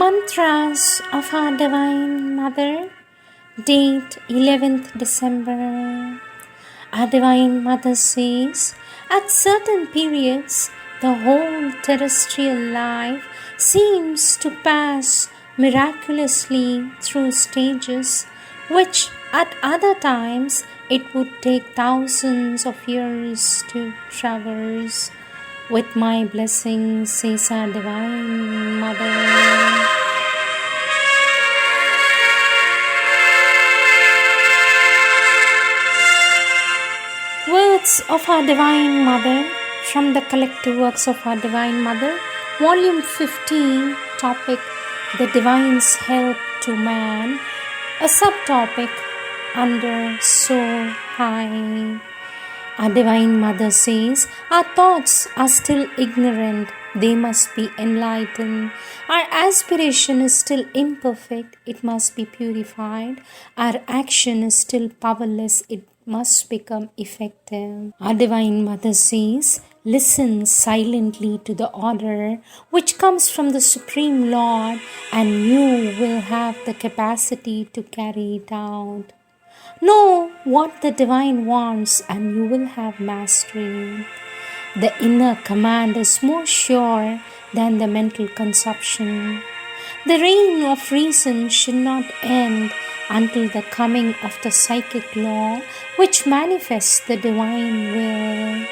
Mantras of our Divine Mother, date 11th December. Our Divine Mother says, at certain periods, the whole terrestrial life seems to pass miraculously through stages, which at other times it would take thousands of years to traverse. With my blessings, says our Divine Mother. Words of our Divine Mother from the Collective Works of our Divine Mother, Volume 15, topic The Divine's Help to Man, a subtopic under So High. Our Divine Mother says, our thoughts are still ignorant, they must be enlightened. Our aspiration is still imperfect, it must be purified. Our action is still powerless, it must become effective. Our Divine Mother says, listen silently to the order which comes from the Supreme Lord, and you will have the capacity to carry it out. Know what the Divine wants and you will have mastery. The inner command is more sure than the mental consumption. The reign of reason should not end until the coming of the psychic law which manifests the Divine will.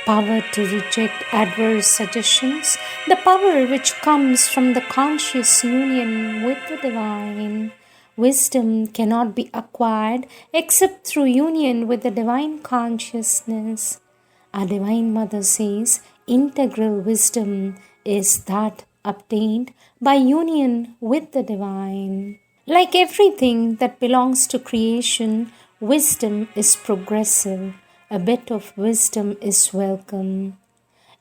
Power to reject adverse suggestions, the power which comes from the conscious union with the Divine. Wisdom cannot be acquired except through union with the Divine Consciousness. Our Divine Mother says, integral wisdom is that obtained by union with the Divine. Like everything that belongs to creation, wisdom is progressive. A bit of wisdom is welcome.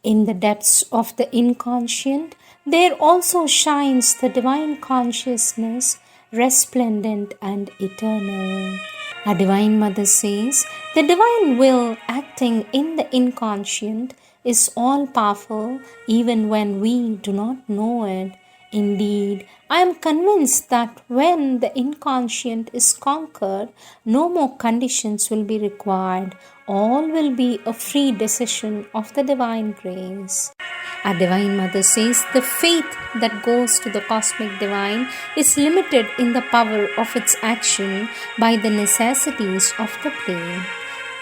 In the depths of the inconscient, there also shines the Divine Consciousness, resplendent and eternal. Our Divine Mother says, the Divine Will acting in the inconscient is all-powerful even when we do not know it. Indeed, I am convinced that when the inconscient is conquered, no more conditions will be required. All will be a free decision of the Divine Grace. Our Divine Mother says the faith that goes to the Cosmic Divine is limited in the power of its action by the necessities of the plane.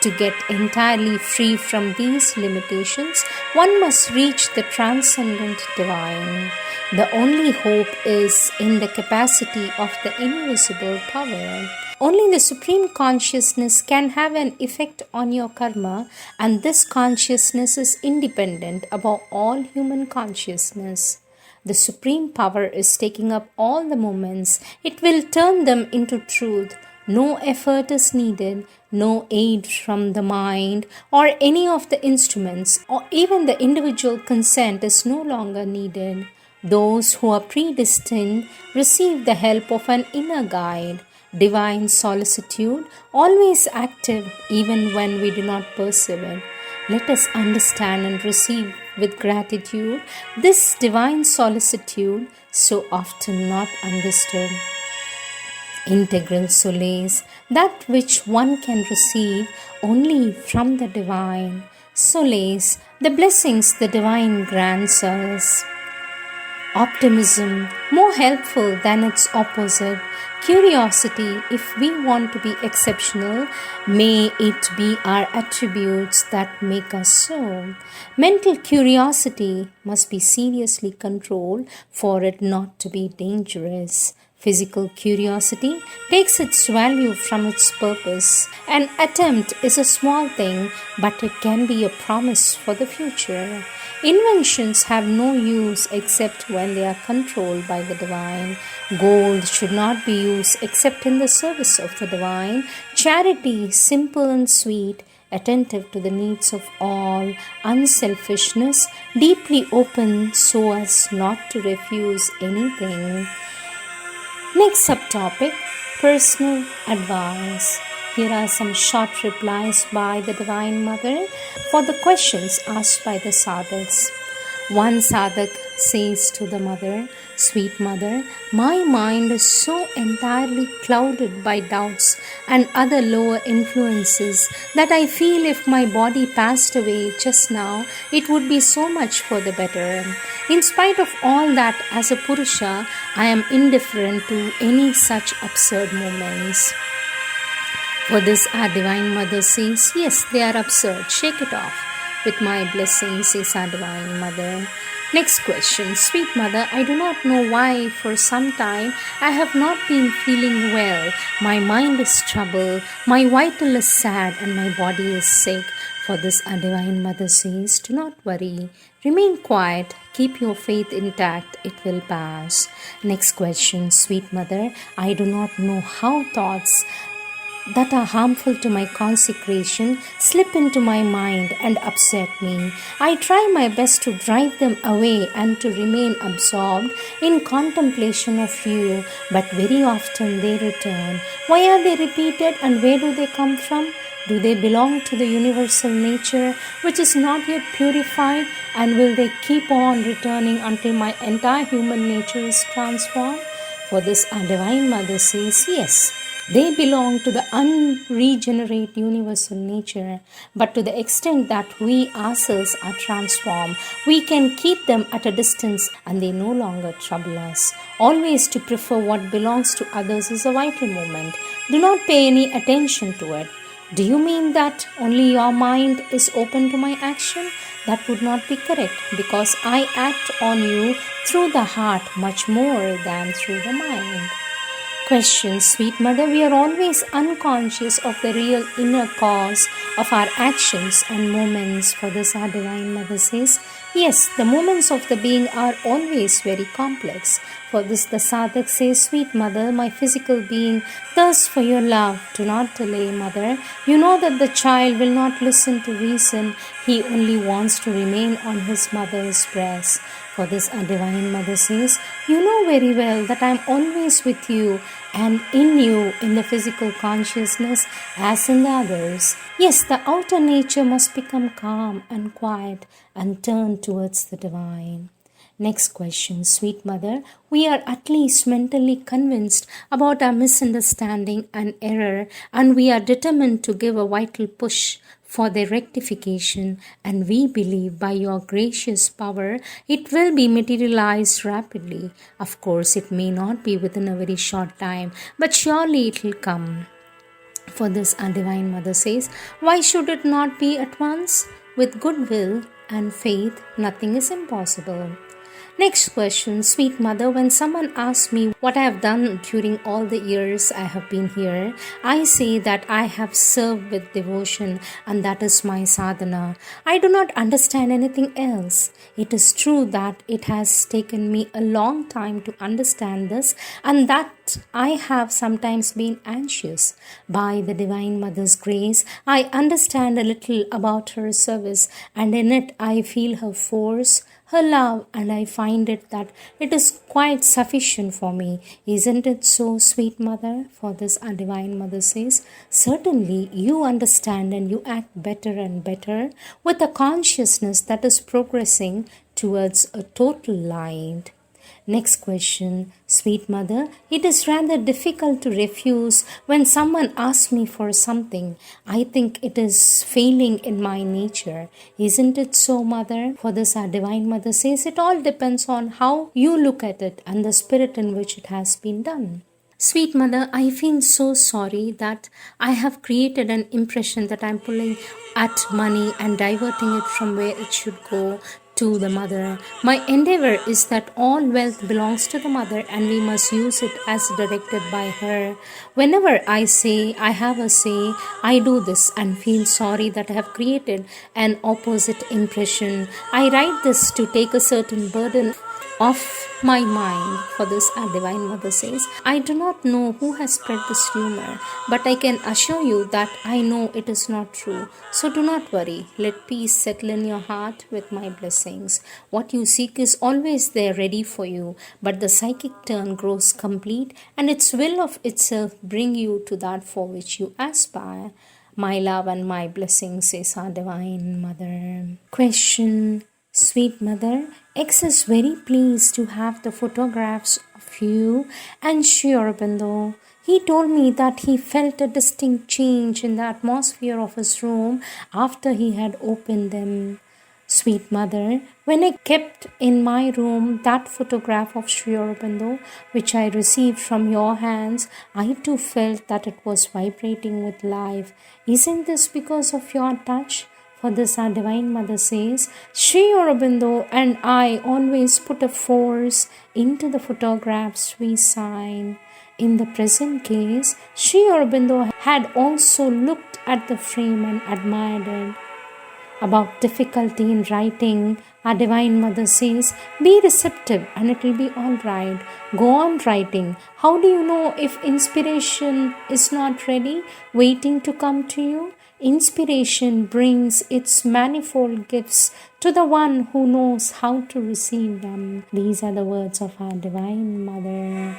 To get entirely free from these limitations, one must reach the transcendent Divine. The only hope is in the capacity of the invisible power. Only the Supreme Consciousness can have an effect on your karma, and this consciousness is independent above all human consciousness. The Supreme Power is taking up all the moments. It will turn them into truth. No effort is needed, no aid from the mind or any of the instruments, or even the individual consent is no longer needed. Those who are predestined receive the help of an inner guide. Divine solicitude, always active even when we do not perceive it. Let us understand and receive with gratitude this divine solicitude so often not understood. Integral solace, that which one can receive only from the Divine. Solace, the blessings the Divine grants us. Optimism, more helpful than its opposite. Curiosity, if we want to be exceptional, may it be our attributes that make us so. Mental curiosity must be seriously controlled for it not to be dangerous. Physical curiosity takes its value from its purpose. An attempt is a small thing, but it can be a promise for the future. Inventions have no use except when they are controlled by the Divine. Gold should not be used except in the service of the Divine. Charity, simple and sweet, attentive to the needs of all. Unselfishness, deeply open so as not to refuse anything. Next subtopic, personal advice. Here are some short replies by the Divine Mother for the questions asked by the sadhus. One sadhak says to the mother, "Sweet mother, my mind is so entirely clouded by doubts and other lower influences that I feel if my body passed away just now, it would be so much for the better. In spite of all that, as a Purusha, I am indifferent to any such absurd moments." For this, our Divine Mother says, "Yes, they are absurd. Shake it off. With my blessing," says our Divine Mother. Next question. "Sweet Mother, I do not know why for some time I have not been feeling well. My mind is troubled, my vital is sad, and my body is sick." For this, our Divine Mother says, "Do not worry. Remain quiet. Keep your faith intact. It will pass." Next question. "Sweet Mother, I do not know how thoughts that are harmful to my consecration slip into my mind and upset me. I try my best to drive them away and to remain absorbed in contemplation of you, but very often they return. Why are they repeated, and where do they come from? Do they belong to the universal nature which is not yet purified, and will they keep on returning until my entire human nature is transformed?" For this, our Divine Mother says, "Yes, they belong to the unregenerate universal nature, but to the extent that we ourselves are transformed, we can keep them at a distance and they no longer trouble us. Always to prefer what belongs to others is a vital moment. Do not pay any attention to it." "Do you mean that only your mind is open to my action?" "That would not be correct, because I act on you through the heart much more than through the mind." Question. "Sweet Mother, we are always unconscious of the real inner cause of our actions and moments." For this, our Divine Mother says, "Yes, the moments of the being are always very complex." For this, the sadhak says, "Sweet Mother, my physical being thirsts for your love. Do not delay, Mother. You know that the child will not listen to reason. He only wants to remain on his mother's breast." For this, our Divine Mother says, "You know very well that I am always with you and in you, in the physical consciousness as in the others. Yes, the outer nature must become calm and quiet and turn towards the divine." Next question. "Sweet Mother, we are at least mentally convinced about our misunderstanding and error, and we are determined to give a vital push for their rectification, and we believe by your gracious power it will be materialized rapidly. Of course, it may not be within a very short time, but surely it will come." For this, our Divine Mother says, "Why should it not be at once? With goodwill and faith, nothing is impossible." Next question. "Sweet Mother, when someone asks me what I have done during all the years I have been here, I say that I have served with devotion, and that is my sadhana. I do not understand anything else. It is true that it has taken me a long time to understand this, and that I have sometimes been anxious. By the Divine Mother's grace, I understand a little about her service, and in it I feel her force, her love, and I find it that it is quite sufficient for me. Isn't it so, sweet Mother?" For this, our Divine Mother says, "Certainly you understand, and you act better and better with a consciousness that is progressing towards a total light." Next question. "Sweet Mother, it is rather difficult to refuse when someone asks me for something. I think it is failing in my nature. Isn't it so, Mother?" For this, our Divine Mother says, "It all depends on how you look at it and the spirit in which it has been done." Sweet Mother, I feel so sorry that I have created an impression that I am pulling at money and diverting it from where it should go to the mother. My endeavor is that all wealth belongs to the mother, and we must use it as directed by her. Whenever I say I have a say, I do this and feel sorry that I have created an opposite impression. I write this to take a certain burden off my mind. For this, our Divine Mother says, "I do not know who has spread this rumor, but I can assure you that I know it is not true. So do not worry. Let peace settle in your heart with my blessings. What you seek is always there ready for you, but the psychic turn grows complete, and its will of itself bring you to that for which you aspire. My love and my blessings," says our Divine Mother. Question. Sweet Mother, X is very pleased to have the photographs of you and Sri Aurobindo. He told me that he felt a distinct change in the atmosphere of his room after he had opened them. Sweet Mother, when I kept in my room that photograph of Sri Aurobindo, which I received from your hands, I too felt that it was vibrating with life. Isn't this because of your touch? For this our Divine Mother says, Sri Aurobindo and I always put a force into the photographs we sign. In the present case, Sri Aurobindo had also looked at the frame and admired it. About difficulty in writing, our Divine Mother says, be receptive and it will be all right. Go on writing. How do you know if inspiration is not ready, waiting to come to you? Inspiration brings its manifold gifts to the one who knows how to receive them. These are the words of our Divine Mother.